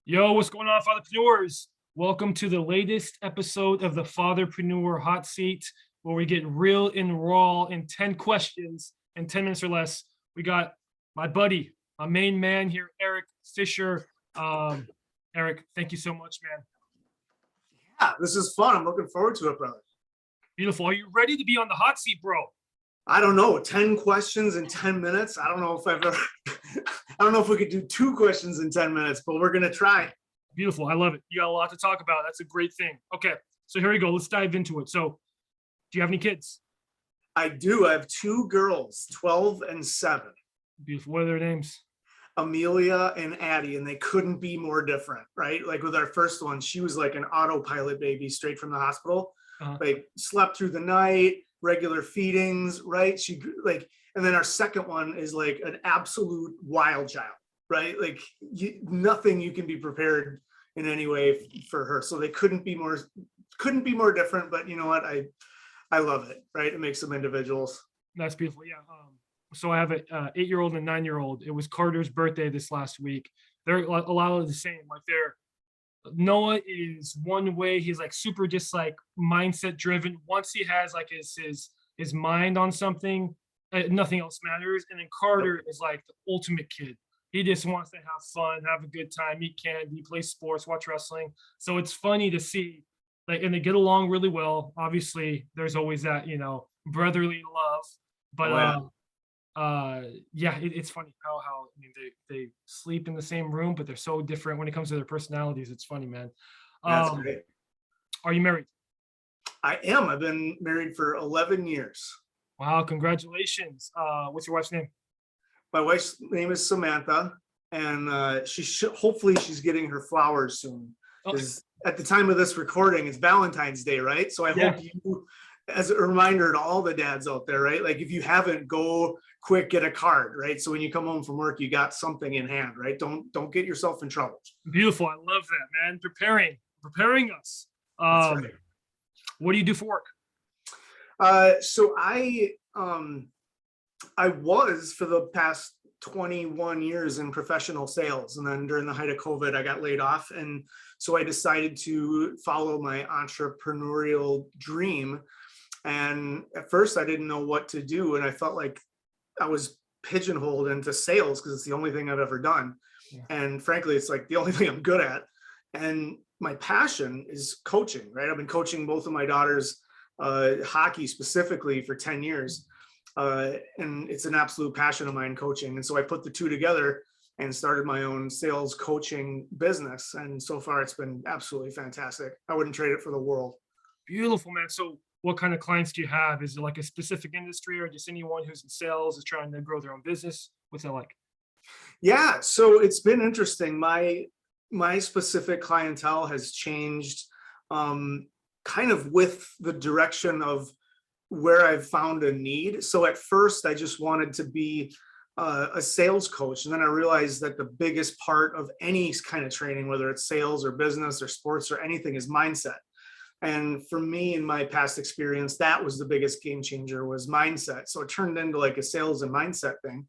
Yo, what's going on, Fatherpreneurs? Welcome to the latest episode of the Fatherpreneur Hot Seat, where we get real and raw in 10 questions in 10 minutes or less. We got my buddy, my main man here, Eric Fischer. Eric, thank you so much, man. Yeah, this is fun. I'm looking forward to it, brother. Beautiful. Are you ready to be on the hot seat, bro? I don't know, 10 questions in 10 minutes. I don't know if I've ever, I don't know if we could do 2 questions in 10 minutes, but we're going to try. Beautiful. I love it. You got a lot to talk about. That's a great thing. Okay, so here we go. Let's dive into it. So, do you have any kids? I do. I have 2 girls, 12 and 7. Beautiful. What are their names? Amelia and Addie, and they couldn't be more different, right? Like with our first one, she was like an autopilot baby straight from the hospital. Like slept through the night, regular feedings, right? And then our second one is like an absolute wild child, right? Like nothing you can be prepared in any way for her. So they couldn't be more different, but you know what? I love it, right? It makes them individuals. That's beautiful. Yeah. So I have an 8-year-old and a 9-year-old. It was Carter's birthday this last week. They're a lot of the same. Like Noah is one way. He's like super just like mindset driven. Once he has like his mind on something, nothing else matters. And then Carter is like the ultimate kid. He just wants to have fun, have a good time, eat candy, play sports, watch wrestling. So it's funny to see, like, and they get along really well. Obviously, there's always that, brotherly love. But it's funny how I mean they sleep in the same room, but they're so different when it comes to their personalities. It's funny, man. That's great. Are you married? I am. I've been married for 11 years. Wow, congratulations. What's your wife's name? My wife's name is Samantha, and hopefully she's getting her flowers soon. Because at the time of this recording, it's Valentine's Day, right? So I hope you, as a reminder to all the dads out there, right? Like if you haven't, go quick, get a card, right? So when you come home from work, you got something in hand, right? Don't get yourself in trouble. Beautiful. I love that, man. Preparing us. That's right. What do you do for work? So I was for the past 21 years in professional sales. And then during the height of COVID, I got laid off. And so I decided to follow my entrepreneurial dream. And at first I didn't know what to do. And I felt like I was pigeonholed into sales because it's the only thing I've ever done. Yeah. And frankly, it's like the only thing I'm good at. And my passion is coaching, right? I've been coaching both of my daughters, hockey specifically, for 10 years. And it's an absolute passion of mine, coaching. And so I put the two together and started my own sales coaching business. And so far it's been absolutely fantastic. I wouldn't trade it for the world. Beautiful, man. So what kind of clients do you have? Is it like a specific industry or just anyone who's in sales is trying to grow their own business? What's that like? Yeah, so it's been interesting. My specific clientele has changed kind of with the direction of where I've found a need. So at first I just wanted to be a sales coach. And then I realized that the biggest part of any kind of training, whether it's sales or business or sports or anything, is mindset. And for me, in my past experience, that was the biggest game changer, was mindset. So it turned into like a sales and mindset thing.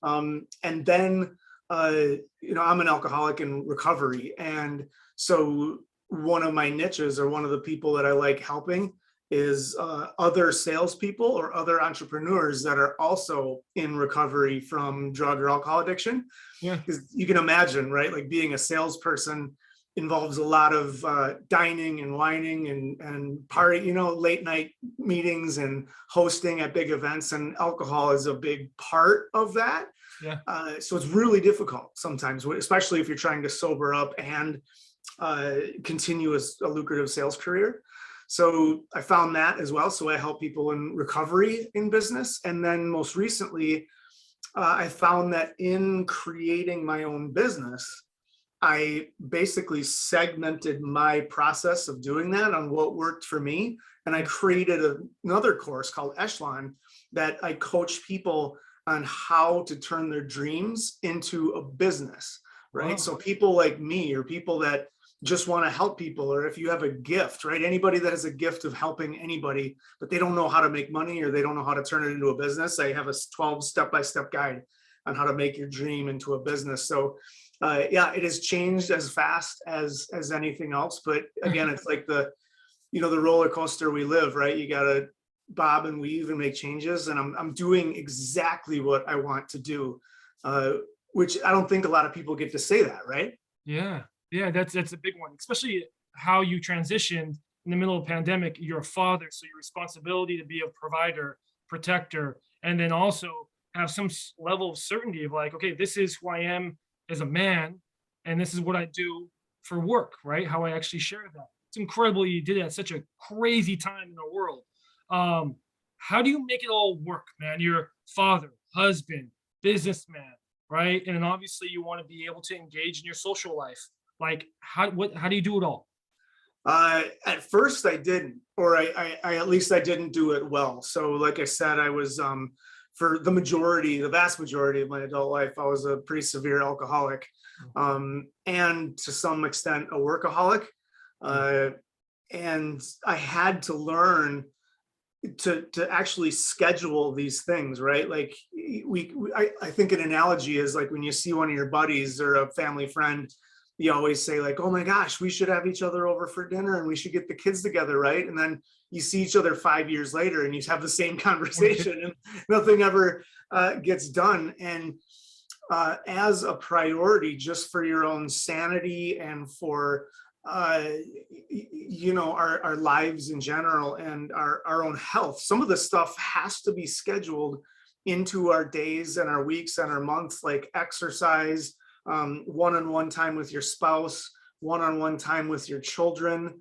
And then, I'm an alcoholic in recovery. And so one of my niches, or one of the people that I like helping, is other salespeople or other entrepreneurs that are also in recovery from drug or alcohol addiction. Yeah, because you can imagine, right? Like being a salesperson involves a lot of dining and wining and party, late night meetings and hosting at big events, and alcohol is a big part of that. Yeah. So it's really difficult sometimes, especially if you're trying to sober up and continue a lucrative sales career. So I found that as well. So I help people in recovery in business. And then most recently, I found that in creating my own business, I basically segmented my process of doing that on what worked for me. And I created another course called Echelon that I coach people on how to turn their dreams into a business, right? Wow. So people like me, or people that just want to help people, or if you have a gift, right? Anybody that has a gift of helping anybody, but they don't know how to make money or they don't know how to turn it into a business, I have a 12 step-by-step guide how to make your dream into a business. So yeah, it has changed as fast as anything else. But again, it's like the roller coaster we live, right? You got to bob and weave and make changes. And I'm doing exactly what I want to do, which I don't think a lot of people get to say that, right? Yeah. Yeah. That's a big one, especially how you transitioned in the middle of pandemic. You're a father, so your responsibility to be a provider, protector, and then also have some level of certainty of like, okay, this is who I am as a man, and this is what I do for work, right? How I actually share that. It's incredible you did it at such a crazy time in the world. Um, how do you make it all work, man? You're father, husband, businessman, right? And then obviously you want to be able to engage in your social life. Like how do you do it all? At first I didn't, or I at least I didn't do it well. So like I said, I was for the vast majority of my adult life, I was a pretty severe alcoholic, and to some extent a workaholic. Uh, and I had to learn to actually schedule these things, right? Like I think an analogy is like when you see one of your buddies or a family friend, you always say like, oh my gosh, we should have each other over for dinner and we should get the kids together, right? And then you see each other 5 years later and you have the same conversation and nothing ever gets done. And as a priority, just for your own sanity and for our lives in general and our own health, some of the stuff has to be scheduled into our days and our weeks and our months, like exercise, one-on-one time with your spouse, one-on-one time with your children,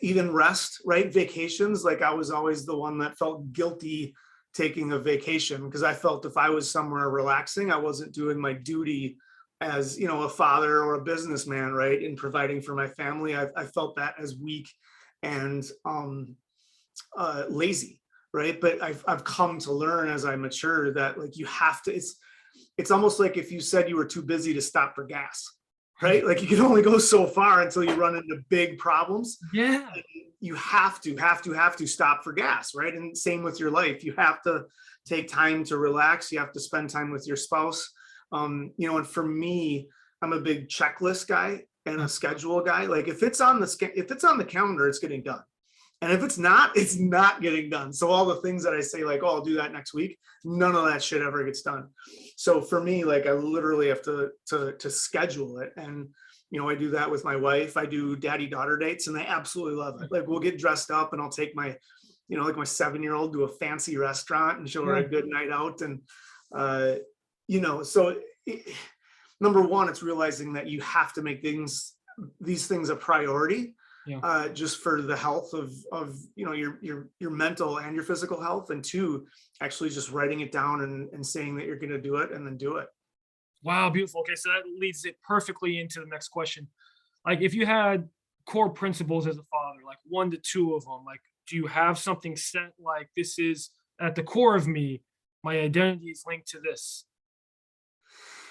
even rest, right? Vacations. Like I was always the one that felt guilty taking a vacation because I felt if I was somewhere relaxing, I wasn't doing my duty as a father or a businessman, right? In providing for my family. I felt that as weak and lazy, right? But I've come to learn as I mature that like you have to, it's almost like if you said you were too busy to stop for gas, right? Like you can only go so far until you run into big problems. Yeah. And you have to stop for gas, right? And same with your life. You have to take time to relax. You have to spend time with your spouse. And for me, I'm a big checklist guy and a schedule guy. Like if it's on the calendar, it's getting done. And if it's not getting done. So all the things that I say, like, oh, I'll do that next week, none of that shit ever gets done. So for me, like I literally have to schedule it. And, I do that with my wife. I do daddy-daughter dates and they absolutely love it. Like we'll get dressed up and I'll take my, like my 7-year-old to a fancy restaurant and show her a good night out. And, so number one, it's realizing that you have to make these things a priority. Yeah. Just for the health of your mental and your physical health, and two, actually just writing it down and saying that you're going to do it and then do it. Wow, beautiful. Okay, so that leads it perfectly into the next question. Like, if you had core principles as a father, like 1 to 2 of them, like, do you have something set? Like, this is at the core of me. My identity is linked to this.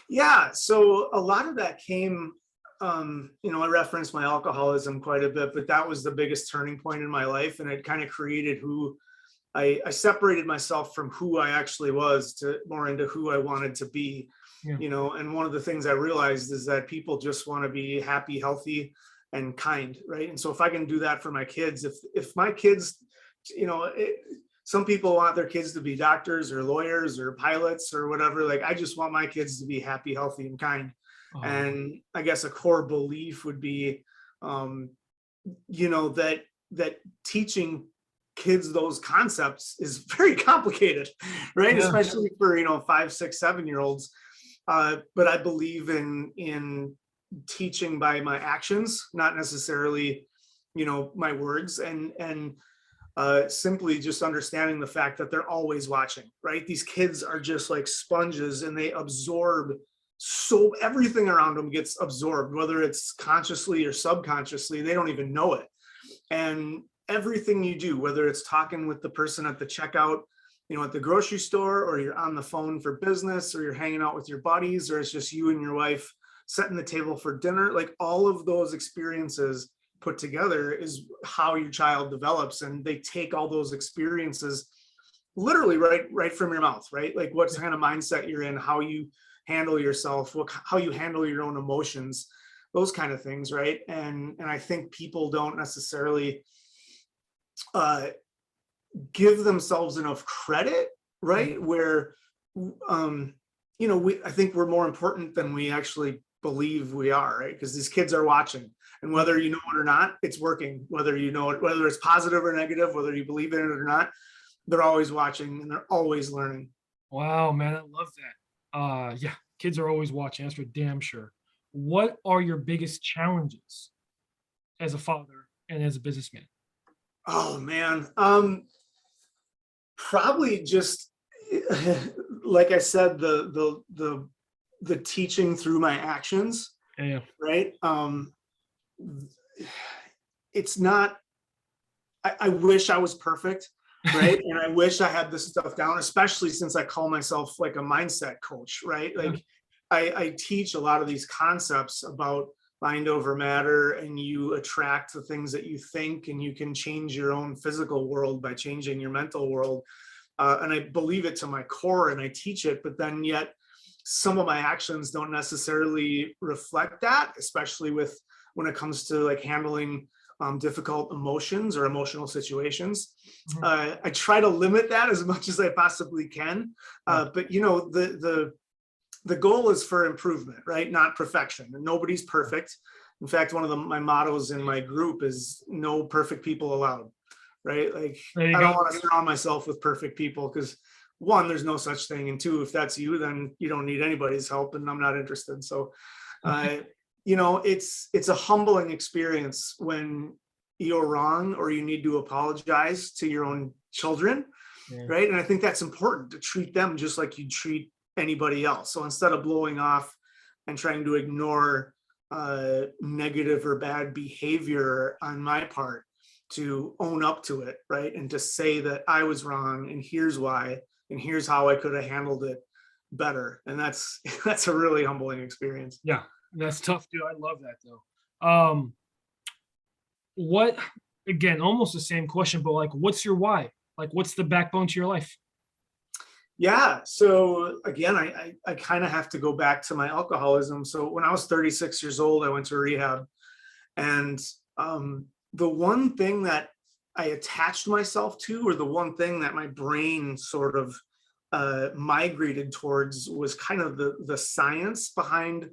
Yeah, so a lot of that came. I referenced my alcoholism quite a bit, but that was the biggest turning point in my life, and it kind of created who I separated myself from who I actually was to more into who I wanted to be. Yeah. And one of the things I realized is that people just want to be happy, healthy, and kind, right? And so if I can do that for my kids, if my kids, some people want their kids to be doctors or lawyers or pilots or whatever. Like I just want my kids to be happy, healthy, and kind. Oh. And I guess a core belief would be, that teaching kids those concepts is very complicated, right? Yeah. Especially for 5, 6, 7-year-olds. But I believe in teaching by my actions, not necessarily, my words, and simply just understanding the fact that they're always watching, right? These kids are just like sponges and they absorb. So everything around them gets absorbed, whether it's consciously or subconsciously, they don't even know it. And everything you do, whether it's talking with the person at the checkout, at the grocery store, or you're on the phone for business, or you're hanging out with your buddies, or it's just you and your wife setting the table for dinner, like all of those experiences put together is how your child develops. And they take all those experiences, literally right from your mouth, right? Like what kind of mindset you're in, how you handle yourself, how you handle your own emotions, those kind of things, right? And I think people don't necessarily uh, give themselves enough credit, right? Where, I think we're more important than we actually believe we are, right? Because these kids are watching, and whether you know it or not, it's working. Whether you know it, whether it's positive or negative, whether you believe in it or not, they're always watching and they're always learning. Wow, man, I love that. Yeah, kids are always watching. That's for damn sure. What are your biggest challenges as a father and as a businessman? Oh man, probably just like I said, the teaching through my actions, Yeah, right? It's not. I wish I was perfect, right? And I wish I had this stuff down, especially since I call myself like a mindset coach, right? yeah, Like I teach a lot of these concepts about mind over matter, and you attract the things that you think, and you can change your own physical world by changing your mental world. And I believe it to my core, and I teach it, but then yet some of my actions don't necessarily reflect that, especially with when it comes to like handling difficult emotions or emotional situations. mhm, I try to limit that as much as I possibly can, yeah, but the goal is for improvement, right? Not perfection, and nobody's perfect. In fact, one of my mottos in my group is no perfect people allowed, right? Like there you I go. don't want to surround myself with perfect people, because one, there's no such thing, and two, if that's you, then you don't need anybody's help, and I'm not interested. So uh, it's a humbling experience when you're wrong or you need to apologize to your own children, Yeah. right? And I think that's important, to treat them just like you treat anybody else. So instead of blowing off and trying to ignore negative or bad behavior on my part, to own up to it, right? And to say that I was wrong, and here's why, and here's how I could have handled it better. And that's that's a really humbling experience. Yeah, that's tough, dude. I love that though. What again, almost the same question, but like what's your why? Like what's the backbone to your life? Yeah. So again, I kind of have to go back to my alcoholism. So when I was 36 years old, I went to rehab, and the one thing that I attached myself to, or the one thing that my brain sort of migrated towards, was kind of the science behind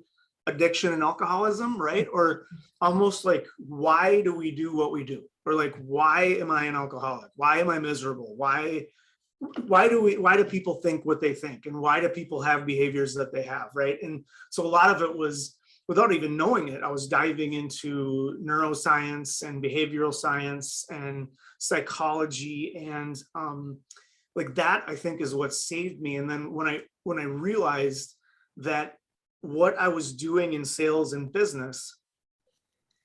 addiction and alcoholism, right? Or almost like, why do we do what we do? Or like, why am I an alcoholic? Why am I miserable? Why do people think what they think, and why do people have behaviors that they have, right? And so a lot of it was, without even knowing it, I was diving into neuroscience and behavioral science and psychology, and like that I think is what saved me. And then when I realized that what I was doing in sales and business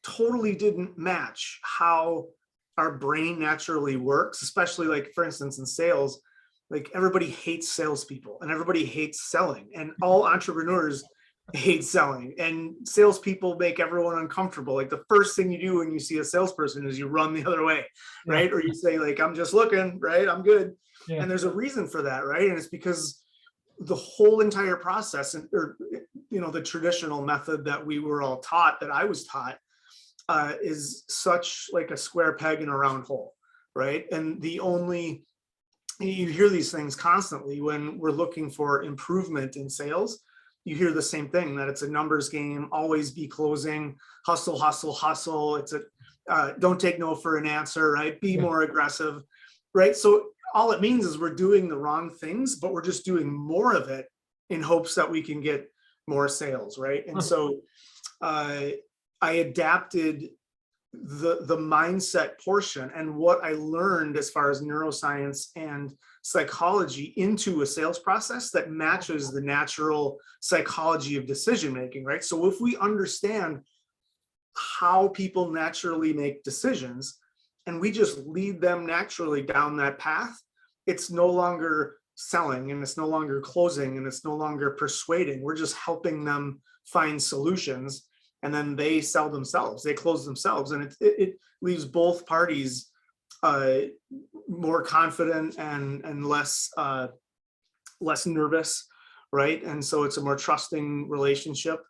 totally didn't match how our brain naturally works, especially like, for instance, in sales, like everybody hates salespeople and everybody hates selling, and all entrepreneurs hate selling, and salespeople make everyone uncomfortable. Like the first thing you do when you see a salesperson is you run the other way, Yeah, right? Or you say like, I'm just looking, right? I'm good. yeah. And there's a reason for that, right? And it's because the whole entire process, or the traditional method that we were all taught, that I was taught, is such like a square peg in a round hole, right? And you hear these things constantly when we're looking for improvement in sales. You hear the same thing, that it's a numbers game, always be closing, hustle, hustle, hustle. It's a don't take no for an answer, right? Be Yeah. more aggressive, right? So all it means is we're doing the wrong things, but we're just doing more of it in hopes that we can get more sales, right? And Huh. so uh, I adapted the mindset portion and what I learned as far as neuroscience and psychology into a sales process that matches the natural psychology of decision making, right? So if we understand how people naturally make decisions, and we just lead them naturally down that path, it's no longer selling, and it's no longer closing, and it's no longer persuading. We're just helping them find solutions, and then they sell themselves, they close themselves, and it leaves both parties more confident and less nervous, right? And so it's a more trusting relationship.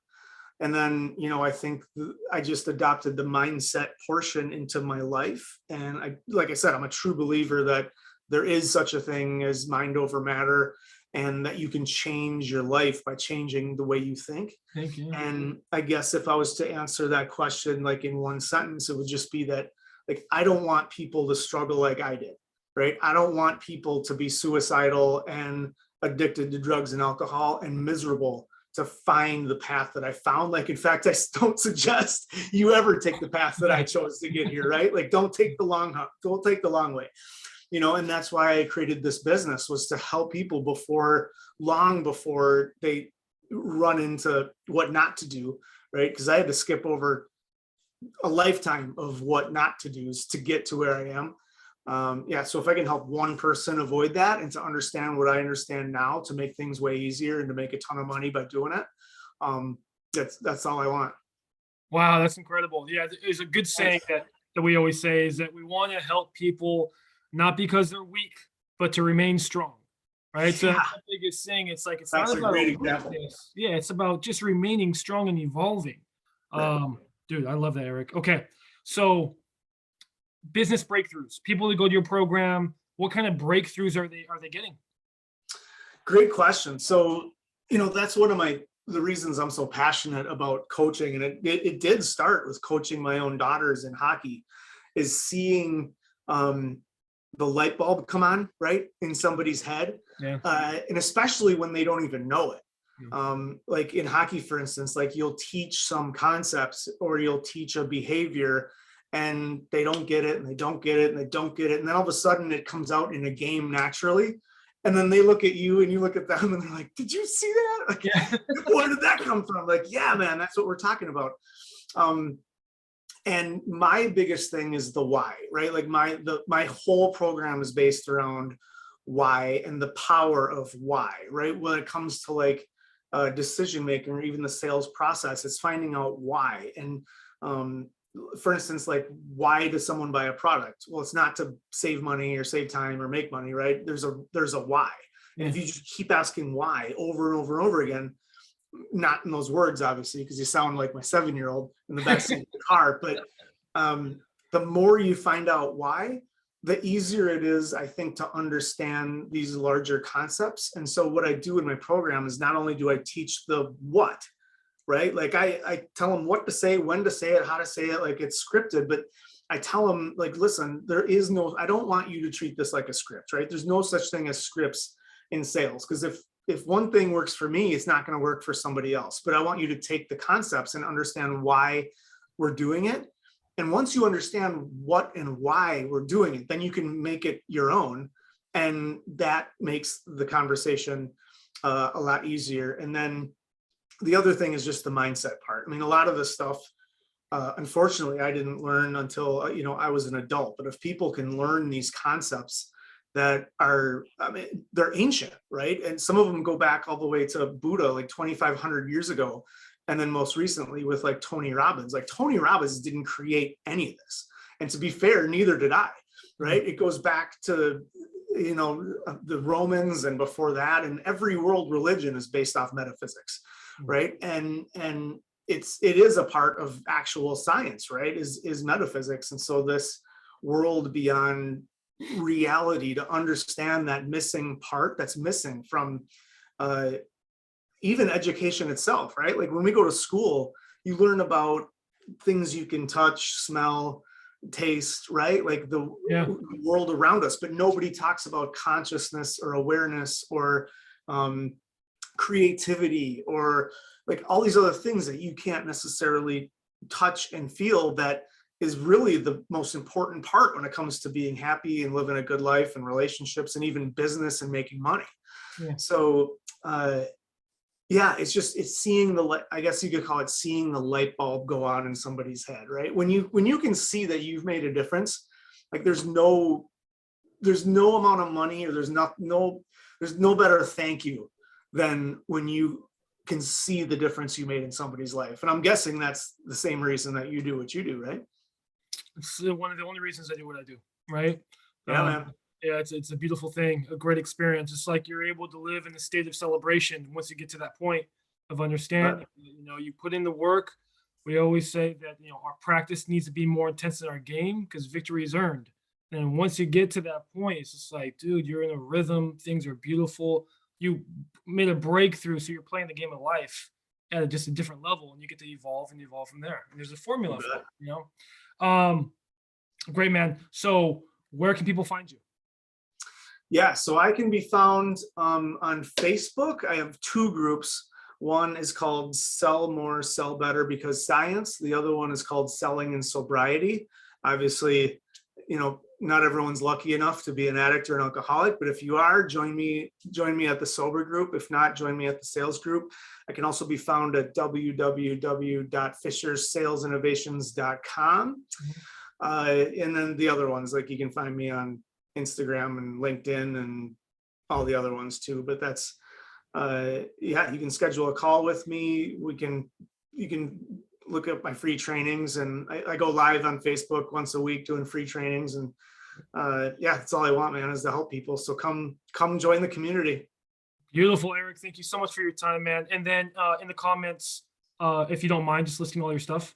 And then, I think I just adopted the mindset portion into my life. And like I said, I'm a true believer that there is such a thing as mind over matter, and that you can change your life by changing the way you think. Thank you. And I guess if I was to answer that question, like in one sentence, it would just be that, like, I don't want people to struggle like I did, right? I don't want people to be suicidal and addicted to drugs and alcohol and miserable to find the path that I found. Like, in fact, I don't suggest you ever take the path that I chose to get here, right? Like, don't take the long way, and that's why I created this business, was to help people long before they run into what not to do, right? Because I had to skip over a lifetime of what not to do to get to where I am. So if I can help one person avoid that and to understand what I understand now, to make things way easier and to make a ton of money by doing it, that's all I want. Wow, that's incredible. Yeah, there's a good saying that we always say, is that we want to help people not because they're weak, but to remain strong. Right. So that's the biggest thing. It's like, it's That's not a about great a example. weakness. Yeah, it's about just remaining strong and evolving. Right. Dude, I love that, Eric. Okay. So business breakthroughs, people that go to your program, what kind of breakthroughs are they getting? Great question. So, that's one of the reasons I'm so passionate about coaching. And it did start with coaching my own daughters in hockey, is seeing the light bulb come on, right, in somebody's head. Yeah. And especially when they don't even know it. Yeah. Like in hockey, for instance, like you'll teach some concepts or you'll teach a behavior, and they don't get it and they don't get it and they don't get it. And then all of a sudden it comes out in a game naturally. And then they look at you and you look at them and they're like, did you see that? Like, Yeah. where did that come from? Like, yeah, man, that's what we're talking about. And my biggest thing is the why, right? Like my whole program is based around why and the power of why, right? When it comes to like decision making or even the sales process, it's finding out why. And for instance, like, why does someone buy a product? Well, it's not to save money or save time or make money, right? There's a why. And if you just keep asking why over and over and over again, not in those words, obviously, because you sound like my 7-year-old in the backseat of the car, but the more you find out why, the easier it is, I think, to understand these larger concepts. And so what I do in my program is not only do I teach the what, right? Like I tell them what to say, when to say it, how to say it, like it's scripted, but I tell them, like, listen, I don't want you to treat this like a script, right? There's no such thing as scripts in sales, because if one thing works for me, it's not going to work for somebody else. But I want you to take the concepts and understand why we're doing it. And once you understand what and why we're doing it, then you can make it your own. And that makes the conversation a lot easier. And then the other thing is just the mindset part. I mean, a lot of this stuff, unfortunately, I didn't learn until, I was an adult. But if people can learn these concepts that are, they're ancient, right? And some of them go back all the way to Buddha, like 2,500 years ago. And then most recently with like Tony Robbins. Like Tony Robbins didn't create any of this. And to be fair, neither did I, right? It goes back to, the Romans and before that, and every world religion is based off metaphysics, right? And it is a part of actual science, right? Is metaphysics. And so this world beyond reality, to understand that missing part that's missing from even education itself, right? Like when we go to school, you learn about things you can touch, smell, taste, right? Like the world around us, but nobody talks about consciousness or awareness or creativity or like all these other things that you can't necessarily touch and feel, that is really the most important part when it comes to being happy and living a good life and relationships and even business and making money. So it's seeing I guess you could call it seeing the light bulb go on in somebody's head, right? When you can see that you've made a difference, like there's no amount of money or there's no better thank you than when you can see the difference you made in somebody's life. And I'm guessing that's the same reason that you do what you do, right? It's one of the only reasons I do what I do. right? Yeah, Uh, man. yeah, it's a beautiful thing, a great experience. It's like you're able to live in a state of celebration once you get to that point of understanding. You know, you put in the work. We always say that, you know, our practice needs to be more intense than our game because victory is earned. And once you get to that point, it's just like, dude, you're in a rhythm. Things are beautiful. You made a breakthrough, so you're playing the game of life at just a different level, and you get to evolve and evolve from there. And there's a You formula for bet. it, you know. Great, man. So where can people find you? Yeah, so I can be found on Facebook. I have two groups. One is called Sell More, Sell Better Because Science. The other one is called Selling in Sobriety. Obviously, you know, not everyone's lucky enough to be an addict or an alcoholic, but if you are, join me at the sober group. If not, join me at the sales group. I can also be found at www.fischerssalesinnovations.com. Mhm. And then the other ones, like you can find me on Instagram and LinkedIn and all the other ones too. But that's yeah, you can schedule a call with me. You can look up my free trainings, and I go live on Facebook once a week doing free trainings. And yeah, that's all I want, man, is to help people. So come join the community. Beautiful, Eric. Thank you so much for your time, man. And then in the comments, if you don't mind, just listing all your stuff,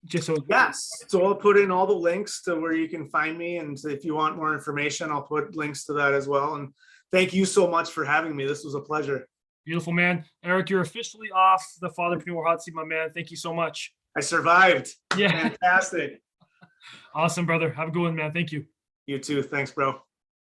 just so. Yes. So I'll put in all the links to where you can find me. And if you want more information, I'll put links to that as well. And thank you so much for having me. This was a pleasure. Beautiful, man. Eric, you're officially off the Fatherpreneur hot seat, my man. Thank you so much. I survived. Yeah. Fantastic. Awesome, brother. Have a good one, man. Thank you. You too. Thanks, bro.